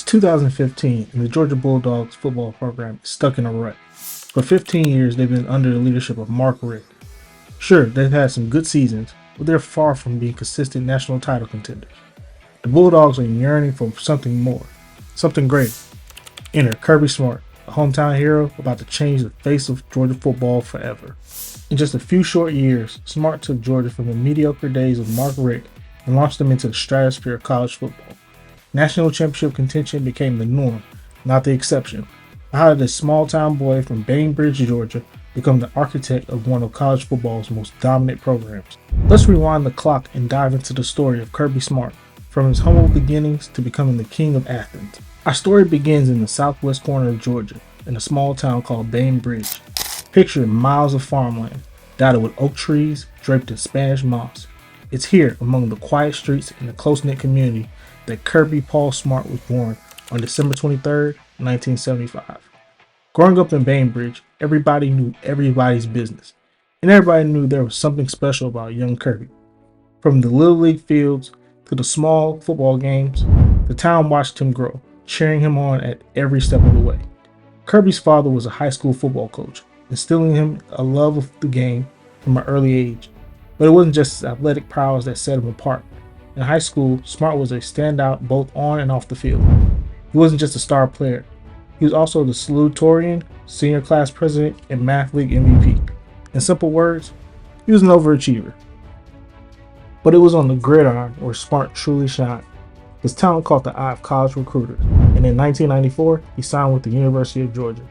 It's 2015, and the Georgia Bulldogs football program is stuck in a rut. For 15 years, they've been under the leadership of Mark Richt. Sure, they've had some good seasons, but they're far from being consistent national title contenders. The Bulldogs are yearning for something more, something greater. Enter Kirby Smart, a hometown hero about to change the face of Georgia football forever. In just a few short years, Smart took Georgia from the mediocre days of Mark Richt and launched them into the stratosphere of college football. National championship contention became the norm, not the exception. How did this small-town boy from Bainbridge, Georgia, become the architect of one of college football's most dominant programs? Let's rewind the clock and dive into the story of Kirby Smart, from his humble beginnings to becoming the king of Athens. Our story begins in the southwest corner of Georgia, in a small town called Bainbridge. Picture miles of farmland, dotted with oak trees draped in Spanish moss. It's here, among the quiet streets and the close-knit community, that Kirby Paul Smart was born on December 23, 1975. Growing up in Bainbridge, everybody knew everybody's business, and everybody knew there was something special about young Kirby. From the Little League fields to the small football games, the town watched him grow, cheering him on at every step of the way. Kirby's father was a high school football coach, instilling in him a love of the game from an early age. But it wasn't just his athletic prowess that set him apart. In high school, Smart was a standout both on and off the field. He wasn't just a star player. He was also the salutatorian, senior class president, and math league MVP. In simple words, he was an overachiever. But it was on the gridiron where Smart truly shined. His talent caught the eye of college recruiters, and in 1994, he signed with the University of Georgia.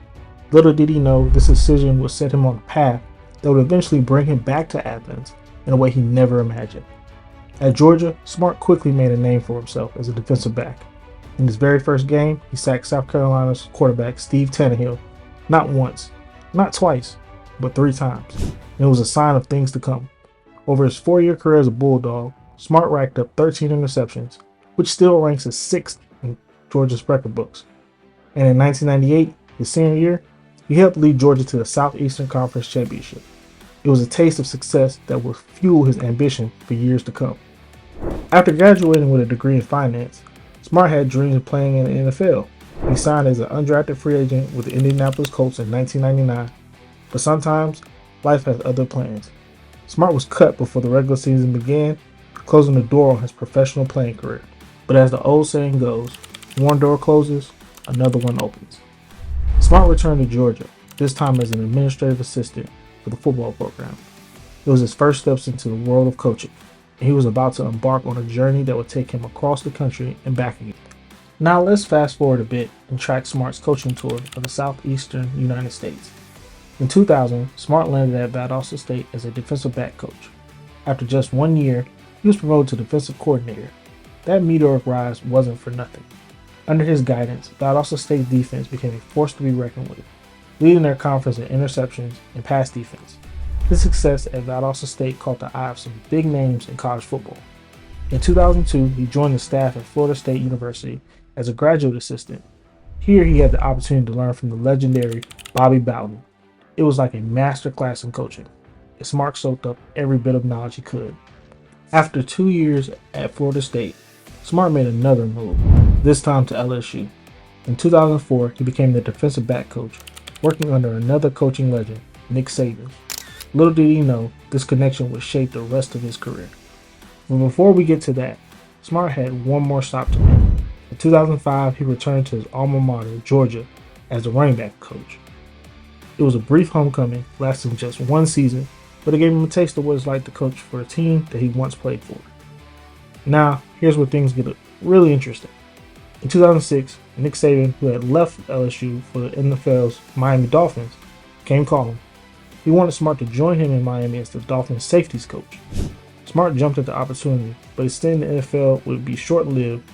Little did he know this decision would set him on a path that would eventually bring him back to Athens in a way he never imagined. At Georgia, Smart quickly made a name for himself as a defensive back. In his very first game, he sacked South Carolina's quarterback Steve Tannehill, not once, not twice, but 3 times. And it was a sign of things to come. Over his 4-year career as a Bulldog, Smart racked up 13 interceptions, which still ranks as 6th in Georgia's record books. And in 1998, his senior year, he helped lead Georgia to the Southeastern Conference Championship. It was a taste of success that would fuel his ambition for years to come. After graduating with a degree in finance, Smart had dreams of playing in the NFL. He signed as an undrafted free agent with the Indianapolis Colts in 1999, but sometimes life has other plans. Smart was cut before the regular season began, closing the door on his professional playing career. But as the old saying goes, one door closes, another one opens. Smart returned to Georgia, this time as an administrative assistant for the football program. It was his first steps into the world of coaching, and he was about to embark on a journey that would take him across the country and back again. Now let's fast forward a bit and track Smart's coaching tour of the southeastern United States. In 2000, Smart landed at Valdosta State as a defensive back coach. After just 1 year, he was promoted to defensive coordinator. That meteoric rise wasn't for nothing. Under his guidance, Valdosta State's defense became a force to be reckoned with, leading their conference in interceptions and pass defense. His success at Valdosta State caught the eye of some big names in college football. In 2002, he joined the staff at Florida State University as a graduate assistant. Here he had the opportunity to learn from the legendary Bobby Bowden. It was like a master class in coaching. Smart soaked up every bit of knowledge he could. After 2 years at Florida State, Smart made another move, this time to LSU. In 2004, he became the defensive back coach, working under another coaching legend, Nick Saban. Little did he know, this connection would shape the rest of his career. But before we get to that, Smart had one more stop to make. In 2005, he returned to his alma mater, Georgia, as the running back coach. It was a brief homecoming, lasting just 1 season, but it gave him a taste of what it's like to coach for a team that he once played for. Now, here's where things get really interesting. In 2006, Nick Saban, who had left LSU for the NFL's Miami Dolphins, came calling. He wanted Smart to join him in Miami as the Dolphins' safeties coach. Smart jumped at the opportunity, but his stay in the NFL would be short-lived.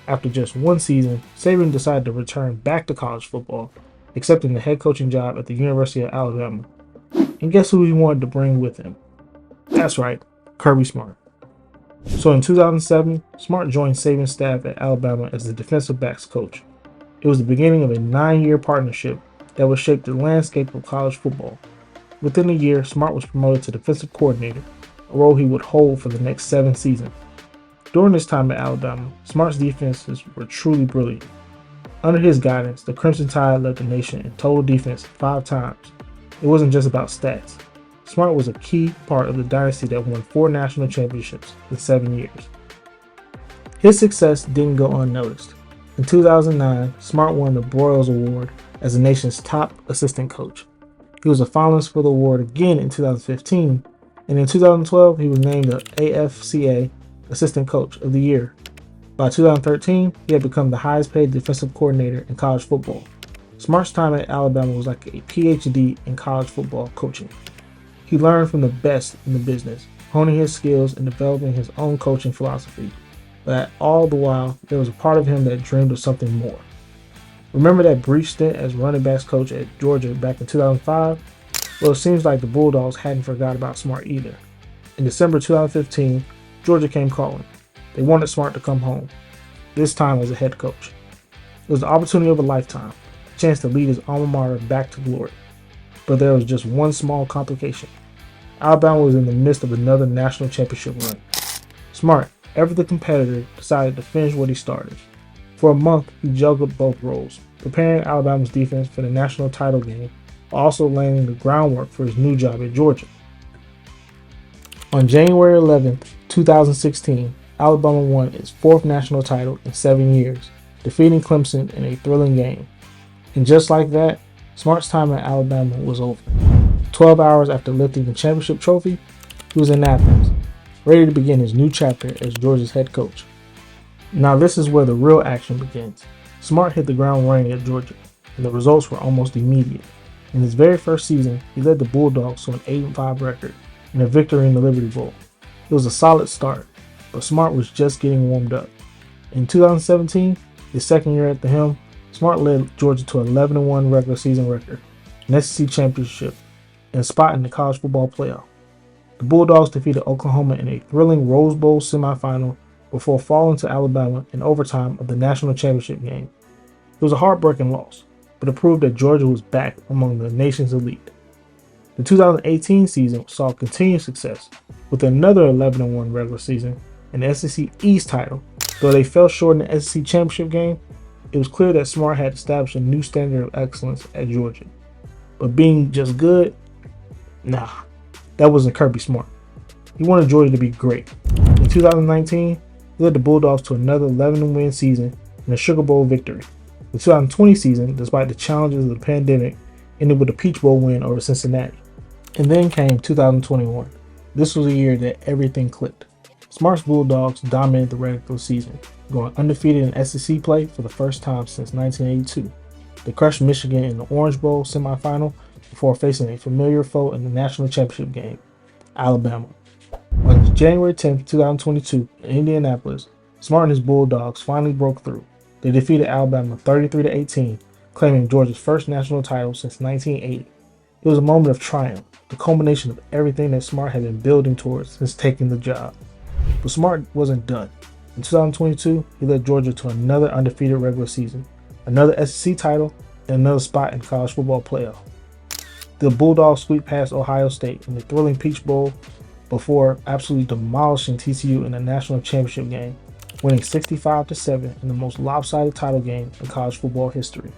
After just 1 season, Saban decided to return back to college football, accepting the head coaching job at the University of Alabama. And guess who he wanted to bring with him? That's right, Kirby Smart. So in 2007, Smart joined Saban's staff at Alabama as the defensive backs coach. It was the beginning of a 9-year partnership that would shape the landscape of college football. Within a year, Smart was promoted to defensive coordinator, a role he would hold for the next 7 seasons. During his time at Alabama, Smart's defenses were truly brilliant. Under his guidance, the Crimson Tide led the nation in total defense 5 times. It wasn't just about stats. Smart was a key part of the dynasty that won 4 national championships in 7 years. His success didn't go unnoticed. In 2009, Smart won the Broyles Award as the nation's top assistant coach. He was a finalist for the award again in 2015, and in 2012 he was named the AFCA Assistant Coach of the Year. By 2013, he had become the highest paid defensive coordinator in college football. Smart's time at Alabama was like a PhD in college football coaching. He learned from the best in the business, honing his skills and developing his own coaching philosophy. But all the while, there was a part of him that dreamed of something more. Remember that brief stint as running backs coach at Georgia back in 2005? Well, it seems like the Bulldogs hadn't forgot about Smart either. In December 2015, Georgia came calling. They wanted Smart to come home, this time as a head coach. It was the opportunity of a lifetime, a chance to lead his alma mater back to glory. But there was just one small complication. Alabama was in the midst of another national championship run. Smart, ever the competitor, decided to finish what he started. For a month, he juggled both roles, preparing Alabama's defense for the national title game, while also laying the groundwork for his new job at Georgia. On January 11, 2016, Alabama won its 4th national title in 7 years, defeating Clemson in a thrilling game. And just like that, Smart's time at Alabama was over. 12 hours after lifting the championship trophy, he was in Athens, ready to begin his new chapter as Georgia's head coach. Now this is where the real action begins. Smart hit the ground running at Georgia, and the results were almost immediate. In his very first season, he led the Bulldogs to an 8-5 record and a victory in the Liberty Bowl. It was a solid start, but Smart was just getting warmed up. In 2017, his second year at the helm, Smart led Georgia to an 11-1 regular season record, an SEC championship, and a spot in the college football playoff. The Bulldogs defeated Oklahoma in a thrilling Rose Bowl semifinal before falling to Alabama in overtime of the national championship game. It was a heartbreaking loss, but it proved that Georgia was back among the nation's elite. The 2018 season saw continued success with another 11-1 regular season and the SEC East title. Though they fell short in the SEC championship game, it was clear that Smart had established a new standard of excellence at Georgia. But being just good? Nah, that wasn't Kirby Smart. He wanted Georgia to be great. In 2019, he led the Bulldogs to another 11-win season and a Sugar Bowl victory. The 2020 season, despite the challenges of the pandemic, ended with a Peach Bowl win over Cincinnati. And then came 2021. This was a year that everything clicked. Smart's Bulldogs dominated the regular season, going undefeated in SEC play for the first time since 1982. They crushed Michigan in the Orange Bowl semifinal before facing a familiar foe in the national championship game, Alabama. On January 10, 2022, in Indianapolis, Smart and his Bulldogs finally broke through. They defeated Alabama 33-18, claiming Georgia's first national title since 1980. It was a moment of triumph, the culmination of everything that Smart had been building towards since taking the job. But Smart wasn't done. In 2022, he led Georgia to another undefeated regular season, another SEC title, and another spot in college football playoff. The Bulldogs swept past Ohio State in the thrilling Peach Bowl before absolutely demolishing TCU in the national championship game, winning 65-7 in the most lopsided title game in college football history.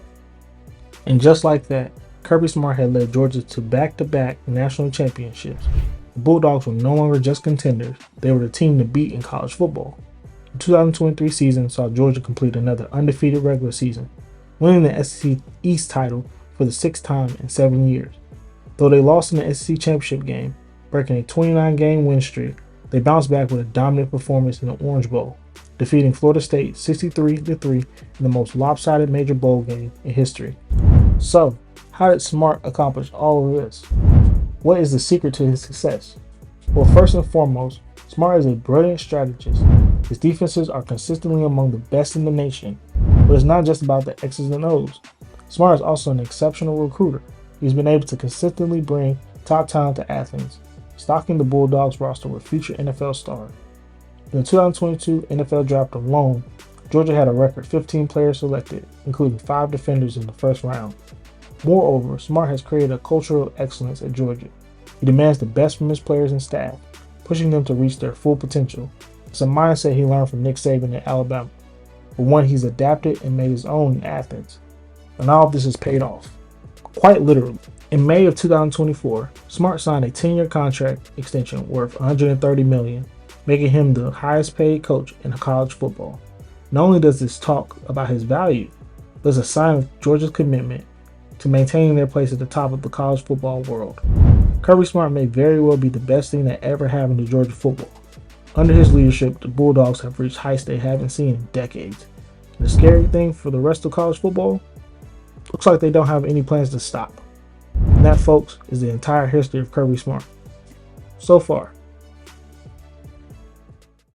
And just like that, Kirby Smart had led Georgia to back-to-back national championships. The Bulldogs were no longer just contenders, they were the team to beat in college football. The 2023 season saw Georgia complete another undefeated regular season, winning the SEC East title for the 6th time in 7 years. Though they lost in the SEC championship game, breaking a 29-game win streak, they bounced back with a dominant performance in the Orange Bowl, defeating Florida State 63-3 in the most lopsided major bowl game in history. So, how did Smart accomplish all of this? What is the secret to his success? Well, first and foremost, Smart is a brilliant strategist. His defenses are consistently among the best in the nation, but it's not just about the X's and O's. Smart is also an exceptional recruiter. He's been able to consistently bring top talent to Athens, stocking the Bulldogs roster with future NFL stars. In the 2022 NFL Draft alone, Georgia had a record 15 players selected, including 5 defenders in the first round. Moreover, Smart has created a culture of excellence at Georgia. He demands the best from his players and staff, pushing them to reach their full potential. It's a mindset he learned from Nick Saban at Alabama. but one he's adapted and made his own in Athens. And all of this has paid off, quite literally. In May of 2024, Smart signed a 10-year contract extension worth $130 million, making him the highest paid coach in college football. Not only does this talk about his value, but it's a sign of Georgia's commitment to maintaining their place at the top of the college football world. Kirby Smart may very well be the best thing that ever happened to Georgia football. Under his leadership, the Bulldogs have reached heights they haven't seen in decades. And the scary thing for the rest of college football, looks like they don't have any plans to stop. And that, folks, is the entire history of Kirby Smart. So far.